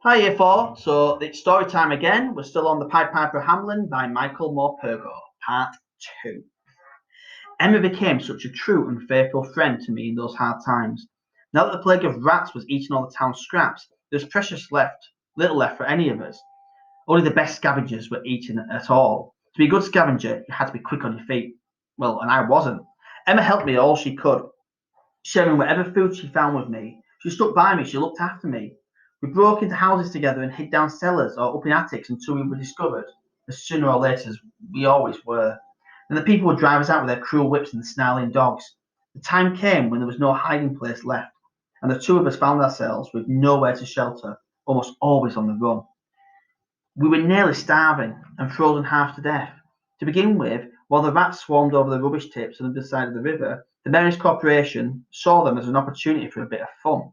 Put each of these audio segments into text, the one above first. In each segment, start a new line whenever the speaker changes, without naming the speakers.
Hi, Year 4. So it's story time again. We're still on The Pied Piper of Hamelin by Michael Morpurgo, Part 2. Emma became such a true and faithful friend to me in those hard times. Now that the plague of rats was eating all the town's scraps, there was little left for any of us. Only the best scavengers were eating at all. To be a good scavenger, you had to be quick on your feet. Well, and I wasn't. Emma helped me all she could, sharing whatever food she found with me. She stuck by me, she looked after me. We broke into houses together and hid down cellars or up in attics until we were discovered, as sooner or later as we always were. Then the people would drive us out with their cruel whips and snarling dogs. The time came when there was no hiding place left, and the two of us found ourselves with nowhere to shelter, almost always on the run. We were nearly starving and frozen half to death. To begin with, while the rats swarmed over the rubbish tips on the other side of the river, the Mary's Corporation saw them as an opportunity for a bit of fun.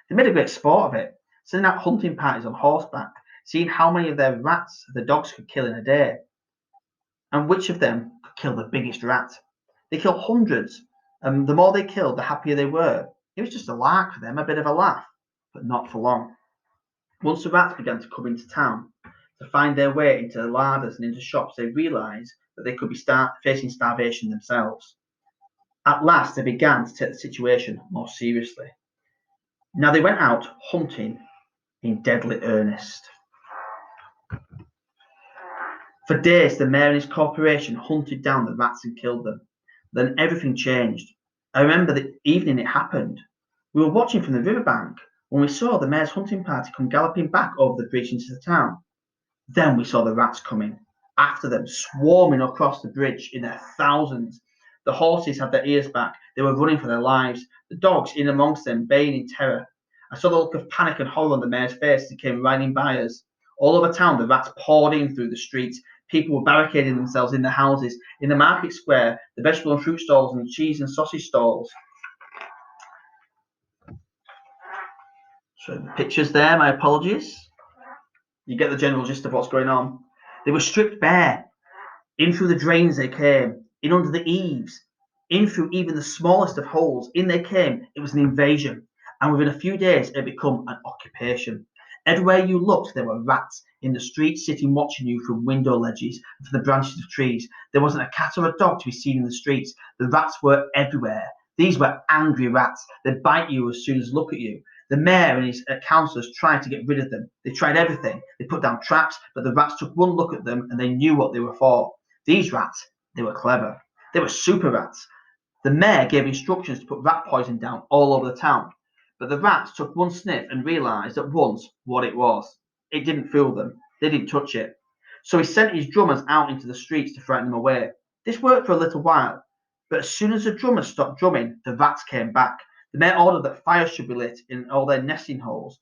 They made a great sport of it, sending out hunting parties on horseback, seeing how many of their rats the dogs could kill in a day, and which of them could kill the biggest rat. They killed hundreds, and the more they killed, the happier they were. It was just a lark for them, a bit of a laugh, but not for long. Once the rats began to come into town to find their way into the larders and into shops, they realised that they could be facing starvation themselves. At last, they began to take the situation more seriously. Now they went out hunting in deadly earnest. For days, the mayor and his corporation hunted down the rats and killed them. Then everything changed. I remember the evening it happened. We were watching from the riverbank when we saw the mayor's hunting party come galloping back over the bridge into the town. Then we saw the rats coming, after them, swarming across the bridge in their thousands. The horses had their ears back. They were running for their lives. The dogs in amongst them, baying in terror. I saw the look of panic and horror on the mayor's face as he came riding by us. All over town, the rats poured in through the streets. People were barricading themselves in the houses, in the market square, the vegetable and fruit stalls, and the cheese and sausage stalls. So the pictures there, my apologies. You get the general gist of what's going on. They were stripped bare. In through the drains they came, in under the eaves, in through even the smallest of holes. In they came. It was an invasion, and within a few days it had become an occupation. Everywhere you looked, there were rats in the streets, sitting watching you from window ledges and from the branches of trees. There wasn't a cat or a dog to be seen in the streets. The rats were everywhere. These were angry rats. They'd bite you as soon as look at you. The mayor and his councillors tried to get rid of them. They tried everything. They put down traps, but the rats took one look at them and they knew what they were for. These rats, they were clever. They were super rats. The mayor gave instructions to put rat poison down all over the town, but the rats took one sniff and realised at once what it was. It didn't fool them. They didn't touch it. So he sent his drummers out into the streets to frighten them away. This worked for a little while, but as soon as the drummers stopped drumming, the rats came back. The mayor ordered that fires should be lit in all their nesting holes,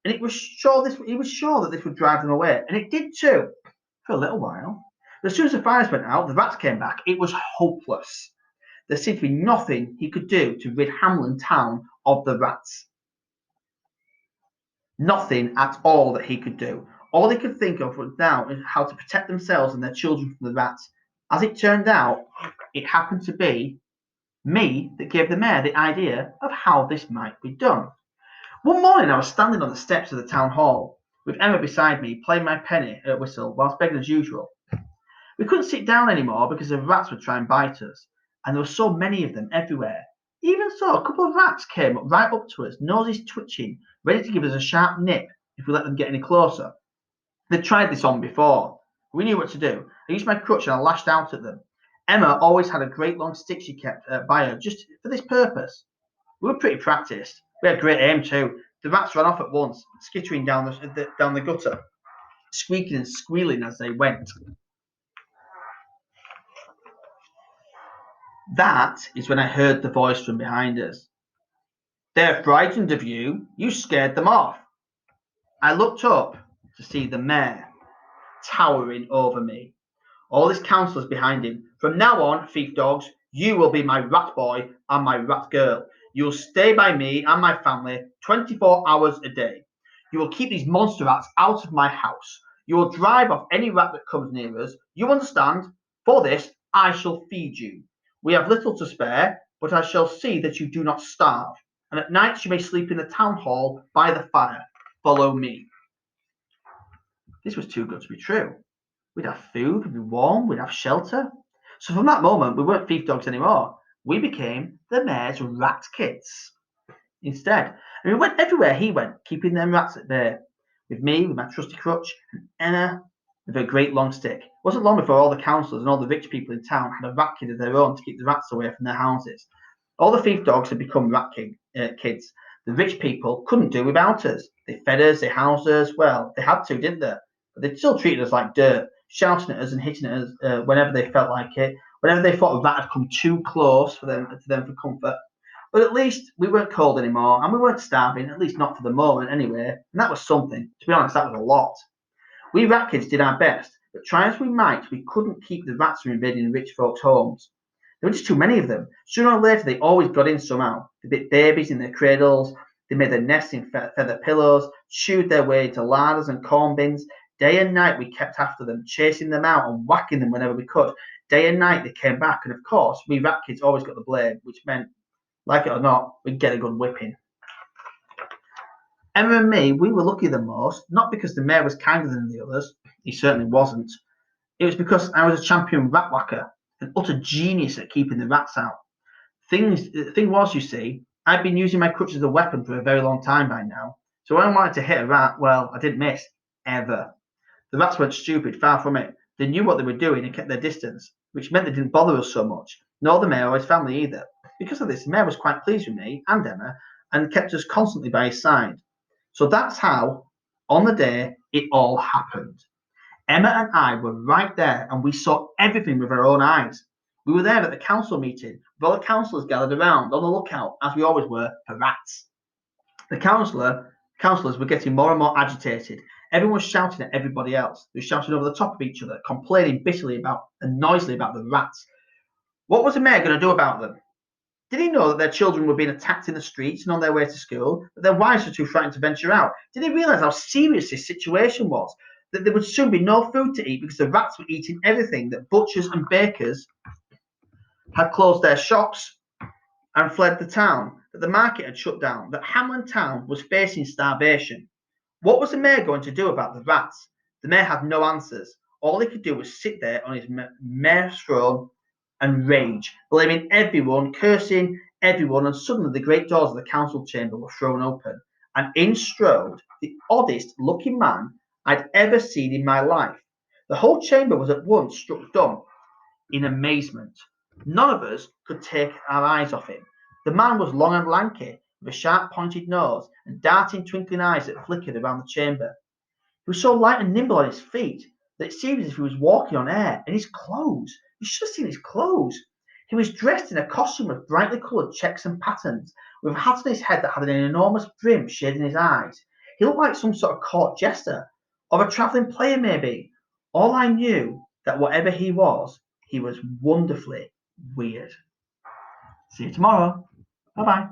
and he was sure that this would drive them away, and it did too, for a little while. But as soon as the fires went out, the rats came back. It was hopeless. There seemed to be nothing he could do to rid Hamelin town of the rats. Nothing at all that he could do. All he could think of was now how to protect themselves and their children from the rats. As it turned out, it happened to be me that gave the mayor the idea of how this might be done. One morning I was standing on the steps of the town hall, with Emma beside me, playing my penny whistle whilst begging as usual. We couldn't sit down anymore because the rats would try and bite us, and there were so many of them everywhere. Even so, a couple of rats came right up to us, noses twitching, ready to give us a sharp nip if we let them get any closer. They'd tried this on before. We knew what to do. I used my crutch and I lashed out at them. Emma always had a great long stick she kept by her just for this purpose. We were pretty practiced. We had great aim too. The rats ran off at once, skittering down the gutter, squeaking and squealing as they went. That is when I heard the voice from behind us. They're frightened of you. You scared them off. I looked up to see the mayor towering over me. All his councillors behind him. From now on, thief dogs, you will be my rat boy and my rat girl. You will stay by me and my family 24 hours a day. You will keep these monster rats out of my house. You will drive off any rat that comes near us. You understand? For this, I shall feed you. We have little to spare, but I shall see that you do not starve. And at night you may sleep in the town hall by the fire. Follow me. This was too good to be true. We'd have food, we'd be warm, we'd have shelter. So from that moment, we weren't thief dogs anymore. We became the mayor's rat kids instead. And we went everywhere he went, keeping them rats at bay. With me, with my trusty crutch, and Emma with her great long stick. It wasn't long before all the councillors and all the rich people in town had a rat kid of their own to keep the rats away from their houses. All the thief dogs had become kids. The rich people couldn't do without us. They fed us, they housed us. Well, they had to, didn't they? But they still treated us like dirt, shouting at us and hitting at us whenever they felt like it, whenever they thought a rat had come too close to them for comfort. But at least we weren't cold anymore, and we weren't starving, at least not for the moment anyway, and that was something. To be honest, that was a lot. We rat kids did our best, but try as we might, we couldn't keep the rats from invading rich folks' homes. There were just too many of them. Sooner or later, they always got in somehow. They bit babies in their cradles, they made their nests in feather pillows, chewed their way into larders and corn bins. Day and night we kept after them, chasing them out and whacking them whenever we could. Day and night they came back, and of course, we rat kids always got the blame, which meant, like it or not, we'd get a good whipping. Emma and me, we were lucky the most, not because the mayor was kinder than the others, he certainly wasn't. It was because I was a champion rat whacker, an utter genius at keeping the rats out. The thing was, you see, I'd been using my crutch as a weapon for a very long time by now, so when I wanted to hit a rat, well, I didn't miss, ever. The rats weren't stupid, far from it. They knew what they were doing and kept their distance, which meant they didn't bother us so much, nor the mayor or his family either. Because of this, the mayor was quite pleased with me and Emma and kept us constantly by his side. So that's how, on the day, it all happened. Emma and I were right there and we saw everything with our own eyes. We were there at the council meeting with all the councillors gathered around on the lookout, as we always were, for rats. The councillors were getting more and more agitated. Everyone was shouting at everybody else. They were shouting over the top of each other, complaining bitterly about and noisily about the rats. What was the mayor going to do about them? Did he know that their children were being attacked in the streets and on their way to school, that their wives were too frightened to venture out? Did he realise how serious this situation was? That there would soon be no food to eat because the rats were eating everything, that butchers and bakers had closed their shops and fled the town, that the market had shut down, that Hamlin town was facing starvation. What was the mayor going to do about the rats? The mayor had no answers. All he could do was sit there on his mayor's throne and rage, blaming everyone, cursing everyone, and suddenly the great doors of the council chamber were thrown open, and in strode the oddest looking man I'd ever seen in my life. The whole chamber was at once struck dumb in amazement. None of us could take our eyes off him. The man was long and lanky, with a sharp pointed nose and darting twinkling eyes that flickered around the chamber. He was so light and nimble on his feet that it seemed as if he was walking on air, and his clothes, you should have seen his clothes. He was dressed in a costume of brightly coloured checks and patterns, with a hat on his head that had an enormous brim shading his eyes. He looked like some sort of court jester, or a travelling player maybe. All I knew that whatever he was wonderfully weird. See you tomorrow. Bye bye.